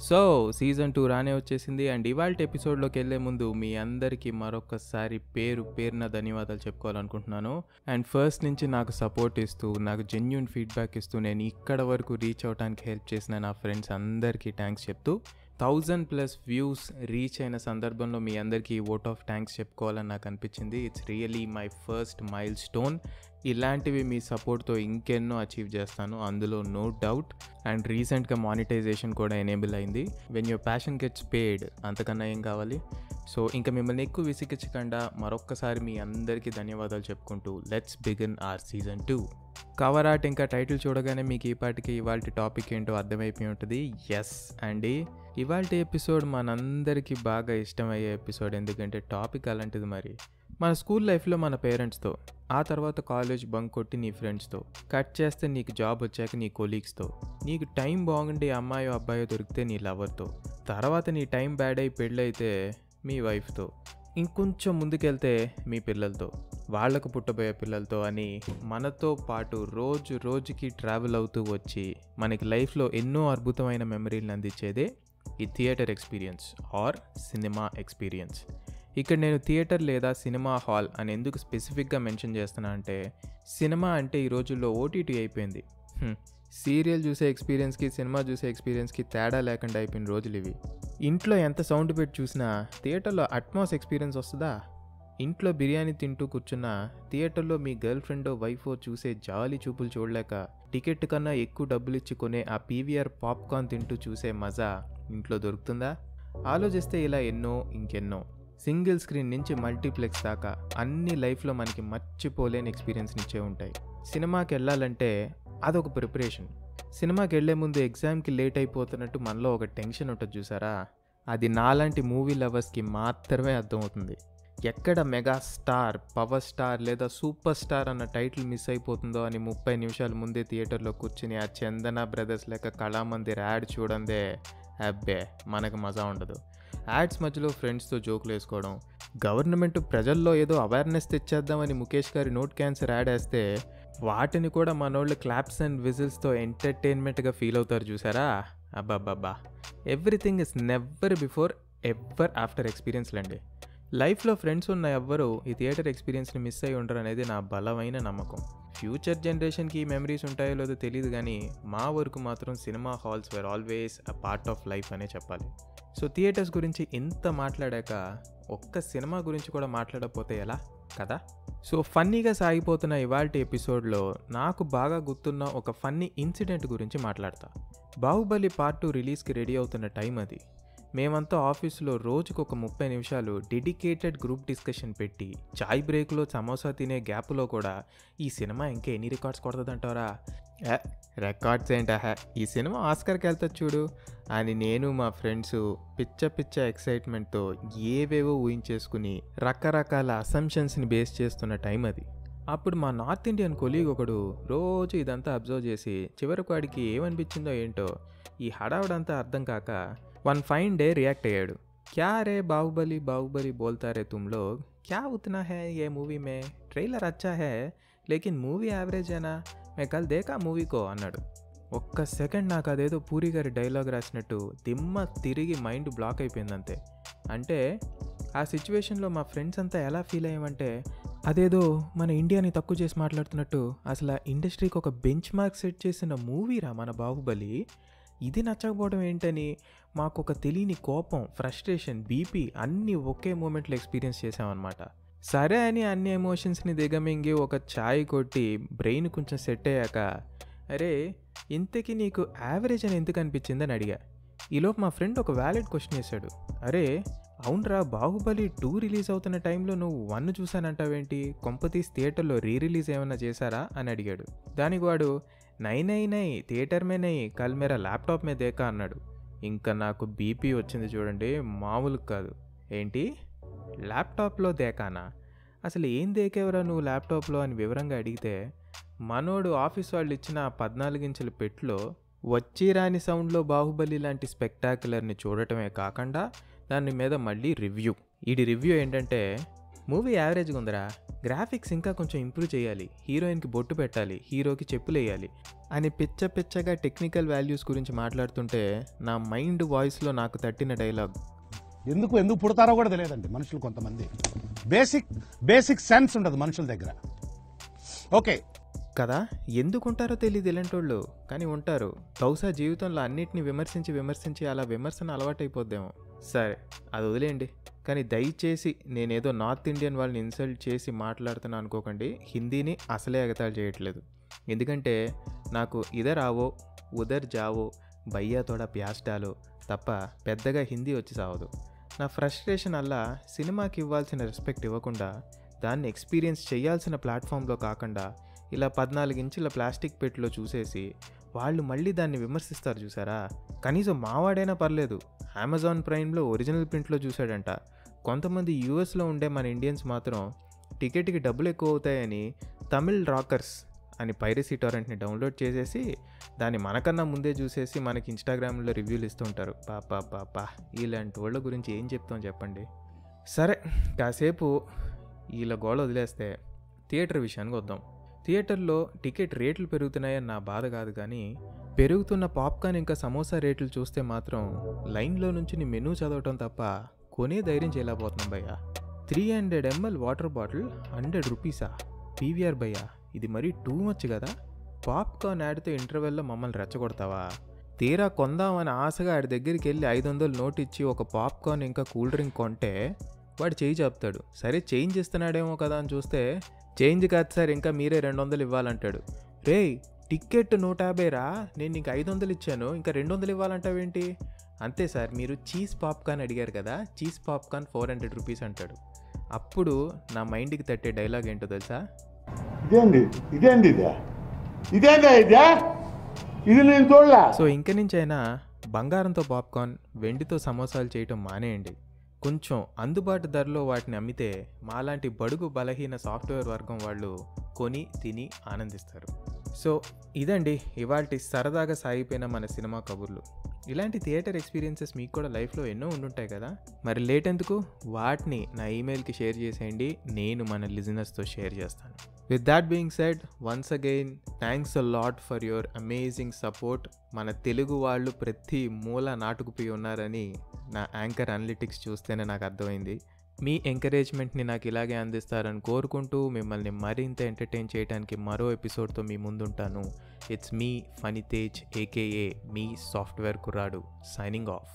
So season 2 రానే వచ్చేసింది. And ఇవాల్టి ఎపిసోడ్లోకి వెళ్ళే ముందు మీ అందరికీ మరొకసారి పేరున ధన్యవాదాలు చెప్పుకోవాలనుకుంటున్నాను. అండ్ ఫస్ట్ నుంచి నాకు సపోర్ట్ ఇస్తూ, నాకు జెన్యూన్ ఫీడ్బ్యాక్ ఇస్తూ, నేను ఇక్కడ వరకు రీచ్ అవడానికి హెల్ప్ చేసిన నా ఫ్రెండ్స్ అందరికీ థ్యాంక్స్ చెప్తూ, 1000+ వ్యూస్ రీచ్ అయిన సందర్భంలో మీ అందరికీ ఓట్ ఆఫ్ థ్యాంక్స్ చెప్పుకోవాలని నాకు అనిపించింది. It's really my first mile stone. ఇలాంటివి మీ సపోర్ట్తో ఇంకెన్నో అచీవ్ చేస్తాను, అందులో నో డౌట్. అండ్ రీసెంట్గా మానిటైజేషన్ కూడా ఎనేబుల్ అయింది. వెన్ యువర్ ప్యాషన్ గెట్స్ పేడ్, అంతకన్నా ఏం కావాలి? సో ఇంకా మిమ్మల్ని ఎక్కువ విసిగించకుండా మరొక్కసారి మీ అందరికీ ధన్యవాదాలు చెప్పుకుంటూ let's begin our season 2. Cover art ఇంకా టైటిల్ చూడగానే మీకు ఈ పాటికి ఇవాళ టాపిక్ ఏంటో అర్థమైపోయి ఉంటుంది. ఎస్ అండి, ఇవాళ ఎపిసోడ్ మనందరికీ బాగా ఇష్టమయ్యే ఎపిసోడ్. ఎందుకంటే టాపిక్ అలాంటిది. మరి మన స్కూల్ లైఫ్లో మన పేరెంట్స్తో, ఆ తర్వాత కాలేజ్ బంక్ కొట్టి నీ ఫ్రెండ్స్తో, కట్ చేస్తే నీకు జాబ్ వచ్చాక నీ కొలీగ్స్తో, నీకు టైం బాగుండి అమ్మాయో అబ్బాయో దొరికితే నీ లవర్తో, తర్వాత నీ టైం బ్యాడ్ అయి పెళ్ళైతే మీ వైఫ్తో, ఇంకొంచెం ముందుకెళ్తే మీ పిల్లలతో, వాళ్లకు పుట్టబోయే పిల్లలతో అని మనతో పాటు రోజుకి ట్రావెల్ అవుతూ వచ్చి మనకి లైఫ్లో ఎన్నో అద్భుతమైన మెమరీలను అందించేదే ఈ theatre experience or cinema experience. ఇక్కడ నేను థియేటర్ లేదా సినిమా హాల్ అని ఎందుకు స్పెసిఫిక్గా మెన్షన్ చేస్తున్నా అంటే, సినిమా అంటే ఈ రోజుల్లో ఓటీటీ అయిపోయింది. సీరియల్ చూసే ఎక్స్పీరియన్స్కి సినిమా చూసే ఎక్స్పీరియన్స్కి తేడా లేకుండా అయిపోయిన రోజులు ఇవి. ఇంట్లో ఎంత సౌండ్ పెట్టి చూసినా థియేటర్లో అట్మాస్ ఎక్స్పీరియన్స్ వస్తుందా? ఇంట్లో బిర్యానీ తింటూ కూర్చున్నా థియేటర్లో మీ గర్ల్ ఫ్రెండో వైఫో చూసే జాలి చూపులు చూడలేక టికెట్ కన్నా ఎక్కువ డబ్బులు ఇచ్చి కొనే ఆ పీవీఆర్ పాప్కార్న్ తింటూ చూసే మజా ఇంట్లో దొరుకుతుందా? ఆలోచిస్తే ఇలా ఎన్నో ఇంకెన్నో. సింగిల్ స్క్రీన్ నుంచి మల్టీప్లెక్స్ దాకా అన్ని లైఫ్లో మనకి మర్చిపోలేని ఎక్స్పీరియన్స్నిచ్చే ఉంటాయి. సినిమాకి వెళ్ళాలంటే అదొక ప్రిపరేషన్. సినిమాకి వెళ్లే ముందు ఎగ్జామ్కి లేట్ అయిపోతున్నట్టు మనలో ఒక టెన్షన్ ఉంటుంది చూసారా? అది నాలాంటి మూవీ లవర్స్కి మాత్రమే అర్థమవుతుంది. ఎక్కడ మెగా స్టార్, పవర్ స్టార్ లేదా సూపర్ స్టార్ అన్న టైటిల్ మిస్ అయిపోతుందో అని 30 నిమిషాల ముందే థియేటర్లో కూర్చుని ఆ చందన బ్రదర్స్ లేక కళామందిర్ యాడ్ చూడందే, అబ్బే మనకు మజా ఉండదు. యాడ్స్ మధ్యలో ఫ్రెండ్స్తో జోకులు వేసుకోవడం, గవర్నమెంట్ ప్రజల్లో ఏదో అవేర్నెస్ తెచ్చేద్దామని ముఖేష్ గారి నోట్ క్యాన్సర్ యాడ్ వేస్తే వాటిని కూడా మనోళ్ళు క్లాప్స్ అండ్ విజిల్స్తో ఎంటర్టైన్మెంట్గా ఫీల్ అవుతారు చూసారా? అబ్బాబ్బాబ్బా, everything is never before ever after ఎక్స్పీరియన్స్లండి. లైఫ్లో ఫ్రెండ్స్ ఉన్న ఎవ్వరూ ఈ థియేటర్ ఎక్స్పీరియన్స్ని మిస్ అయ్యి ఉండరు అనేది నా బలమైన నమ్మకం. ఫ్యూచర్ జనరేషన్కి ఈ మెమరీస్ ఉంటాయో లేదో తెలియదు, కానీ మా వరకు మాత్రం cinema halls wear always a part of life అనే చెప్పాలి. సో థియేటర్స్ గురించి ఇంత మాట్లాడాక ఒక్క సినిమా గురించి కూడా మాట్లాడకపోతే ఎలా కదా? సో ఫన్నీగా సాగిపోతున్న ఇవాల్టి ఎపిసోడ్లో నాకు బాగా గుర్తున్న ఒక ఫన్నీ ఇన్సిడెంట్ గురించి మాట్లాడతా. బాహుబలి పార్ట్ 2 రిలీజ్కి రెడీ అవుతున్న టైం అది. మేమంతా ఆఫీసులో రోజుకొక 30 నిమిషాలు డెడికేటెడ్ గ్రూప్ డిస్కషన్ పెట్టి, చాయ్ బ్రేక్లో సమోసా తినే గ్యాప్లో కూడా ఈ సినిమా ఇంకా ఎన్ని రికార్డ్స్ కొడుతుందంటారా? రికార్డ్స్ ఏంటా, ఈ సినిమా ఆస్కర్కి వెళ్తుంది చూడు అని నేను మా ఫ్రెండ్స్ పిచ్చ ఎక్సైట్మెంట్తో ఏవేవో ఊహించేసుకుని రకరకాల అసంప్షన్స్ని బేస్ చేస్తున్న టైం అది. అప్పుడు మా నార్త్ ఇండియన్ కొలీగ్ ఒకడు రోజు ఇదంతా అబ్జర్వ్ చేసి చివరికి వాడికి ఏమనిపించిందో ఏంటో ఈ హడావుడంతా అర్థం కాక వన్ ఫైన్ డే రియాక్ట్ అయ్యాడు. క్యా రే బాహుబలి బాహుబలి బోల్తా రే తుమ్ లోగ్, క్యా ఉतना है ये मूवी में, ట్రైలర్ अच्छा है లేకిన్ మూవీ యావరేజ్ అయినా, మే కల్ దేకా మూవీకో అన్నాడు. ఒక్క సెకండ్ నాకు అదేదో పూరి గారి డైలాగ్ రాసినట్టు దిమ్మ తిరిగి మైండ్ బ్లాక్ అయిపోయిందంతే. అంటే ఆ సిచ్యువేషన్లో మా ఫ్రెండ్స్ అంతా ఎలా ఫీల్ అయ్యామంటే, అదేదో మన ఇండియాని తక్కువ చేసి మాట్లాడుతున్నట్టు, అసలు ఇండస్ట్రీకి ఒక బెంచ్ మార్క్ సెట్ చేసిన మూవీరా మన బాహుబలి, ఇది నచ్చకపోవడం ఏంటని మాకు ఒక తెలియని కోపం, ఫ్రస్ట్రేషన్, బీపీ అన్నీ ఒకే మూమెంట్లో ఎక్స్పీరియన్స్ చేసామన్నమాట. సరే అని అన్ని ఎమోషన్స్ని దిగమింగి ఒక ఛాయ్ కొట్టి బ్రెయిన్ కొంచెం సెట్ అయ్యాక, అరే ఇంతకీ నీకు యావరేజ్ అని ఎందుకు అనిపించిందని అడిగా. ఈలోపు మా ఫ్రెండ్ ఒక వ్యాలిడ్ క్వశ్చన్ వేశాడు. అరే అవునరా, బాహుబలి 2 రిలీజ్ అవుతున్న టైంలో నువ్వు 1 చూసానంటావేంటి, కొంపతీస్ థియేటర్లో రిలీజ్ ఏమైనా చేశారా అని అడిగాడు. దానికి వాడు నై థియేటర్ మే నై, కల్ మేరా ల్యాప్టాప్ మే దేకా అన్నాడు. ఇంకా నాకు బీపీ వచ్చింది చూడండి, మామూలు కాదు. ఏంటి ల్యాప్టాప్లో దేకానా? అసలు ఏం దేకేవరా నువ్వు ల్యాప్టాప్లో అని వివరంగా అడిగితే, మనోడు ఆఫీస్ వాళ్ళు ఇచ్చిన 14 ఇంచుల పెట్లో వచ్చి రాని సౌండ్లో బాహుబలి లాంటి స్పెక్టాక్యులర్ని చూడటమే కాకుండా దాని మీద మళ్ళీ రివ్యూ. ఈ రివ్యూ ఏంటంటే, మూవీ యావరేజ్గా ఉందిరా, గ్రాఫిక్స్ ఇంకా కొంచెం ఇంప్రూవ్ చేయాలి, హీరోయిన్కి బొట్టు పెట్టాలి, హీరోకి చెప్పులు వేయాలి అని పిచ్చగా టెక్నికల్ వాల్యూస్ గురించి మాట్లాడుతుంటే నా మైండ్ వాయిస్లో నాకు తట్టిన డైలాగ్, ఎందుకు పుడతారో కూడా తెలియదండి మనుషులు. కొంతమంది బేసిక్ సెన్స్ ఉండదు మనుషుల దగ్గర. ఓకే కదా, ఎందుకుంటారో తెలియదు ఇలాంటోళ్ళు, కానీ ఉంటారు. బహుశా జీవితంలో అన్నిటిని విమర్శించి అలా విమర్శన అలవాటైపోద్దేమో. సరే అది వదిలేయండి, కానీ దయచేసి నేనేదో నార్త్ ఇండియన్ వాళ్ళని ఇన్సల్ట్ చేసి మాట్లాడుతున్నా అనుకోకండి. హిందీని అసలే ఎగతాళి చేయట్లేదు, ఎందుకంటే నాకు ఇదర్ ఆవో ఉదర్ జావో భయ్యా తోడా ప్యాస్ డాలో తప్ప పెద్దగా హిందీ వచ్చి సావదు. నా ఫ్రస్ట్రేషన్ అలా సినిమాకి ఇవ్వాల్సిన రెస్పెక్ట్ ఇవ్వకుండా, దాన్ని ఎక్స్పీరియన్స్ చేయాల్సిన ప్లాట్ఫామ్లో కాకుండా ఇలా 14 ఇంచుల ప్లాస్టిక్ పెట్టులో చూసేసి వాళ్ళు మళ్ళీ దాన్ని విమర్శిస్తారు చూసారా. కనీసం మావాడైనా పర్లేదు, అమెజాన్ ప్రైమ్లో ఒరిజినల్ ప్రింట్లో చూశాడంట. కొంతమంది యూఎస్లో ఉండే మన ఇండియన్స్ మాత్రం టికెట్కి డబ్బులు ఎక్కువ అవుతాయని తమిళ్ రాకర్స్ అని పైరసీ టొరెంట్ని డౌన్లోడ్ చేసేసి దాన్ని మనకన్నా ముందే చూసేసి మనకి ఇన్స్టాగ్రామ్లో రివ్యూలు ఇస్తుంటారు. పాపా ఇలాంటి వాళ్ళ గురించి ఏం చెప్తాం చెప్పండి. సరే కాసేపు వీళ్ళ గోళ వదిలేస్తే థియేటర్ విషయానికి వద్దాం. థియేటర్లో టికెట్ రేట్లు పెరుగుతున్నాయని నా బాధ కాదు, కానీ పెరుగుతున్న పాప్కార్న్ ఇంకా సమోసా రేట్లు చూస్తే మాత్రం లైన్లో నుంచి నీ మెనూ చదవటం తప్ప కొనే ధైర్యం చేయలేకపోతున్నాం భయ్యా. 300 ml వాటర్ బాటిల్ 100 రూపీసా? పీవీఆర్ భయ్యా, ఇది మరీ టూ మచ్ కదా. పాప్కార్న్ యాడ్తో ఇంటర్వెల్లో మమ్మల్ని రెచ్చగొడతావా? తీరా కొందామని ఆశగా ఆడి దగ్గరికి వెళ్ళి 500 నోట్ ఇచ్చి ఒక పాప్కార్న్ ఇంకా కూల్ డ్రింక్ కొంటే వాడు చేయి చెప్తాడు. సరే చేంజ్ ఇస్తున్నాడేమో కదా అని చూస్తే చేంజ్ కాదు సార్, ఇంకా మీరే 200 ఇవ్వాలంటాడు. రే టికెట్ 150 రా, నేను నీకు 500 ఇచ్చాను, ఇంకా 200 ఇవ్వాలంటావేంటి? అంతే సార్, మీరు చీజ్ పాప్కార్న్ అడిగారు కదా, చీజ్ పాప్కార్న్ 400 రూపీస్ అంటాడు. అప్పుడు నా మైండ్కి తట్టే డైలాగ్ ఏంటో తెలుసా? సో ఇంక నుంచైనా బంగారంతో పాప్కార్న్, వెండితో సమోసాలు చేయటం మానేయండి. కొంచెం అందుబాటు ధరలో వాటిని అమ్మితే మాలాంటి బడుగు బలహీన సాఫ్ట్వేర్ వర్గం వాళ్ళు కొని తిని ఆనందిస్తారు. సో ఇదండి ఇవాల్టి సరదాగా సాగిపోయిన మన సినిమా కబుర్లు. ఇలాంటి థియేటర్ ఎక్స్పీరియన్సెస్ మీకు కూడా లైఫ్లో ఎన్నో ఉండుంటాయి కదా, మరి లేట్ ఎందుకు, వాటిని నా ఈమెయిల్కి షేర్ చేసేయండి, నేను మన లిజనర్స్తో షేర్ చేస్తాను. With that being said, once again thanks a lot for your amazing support. మన తెలుగు వాళ్ళు ప్రతి మూల నాటుకుపోయి ఉన్నారని నా యాంకర్ అనలిటిక్స్ చూస్తేనే నాకు అర్థమైంది. మీ ఎంకరేజ్మెంట్ని నాకు ఇలాగే అందిస్తారని కోరుకుంటూ మిమ్మల్ని మరింత ఎంటర్టైన్ చేయడానికి మరో ఎపిసోడ్తో మీ ముందుంటాను. ఇట్స్ మీ ఫనీ తేజ్, ఏకేఏ మీ సాఫ్ట్వేర్ కుర్రాడు, సైనింగ్ ఆఫ్.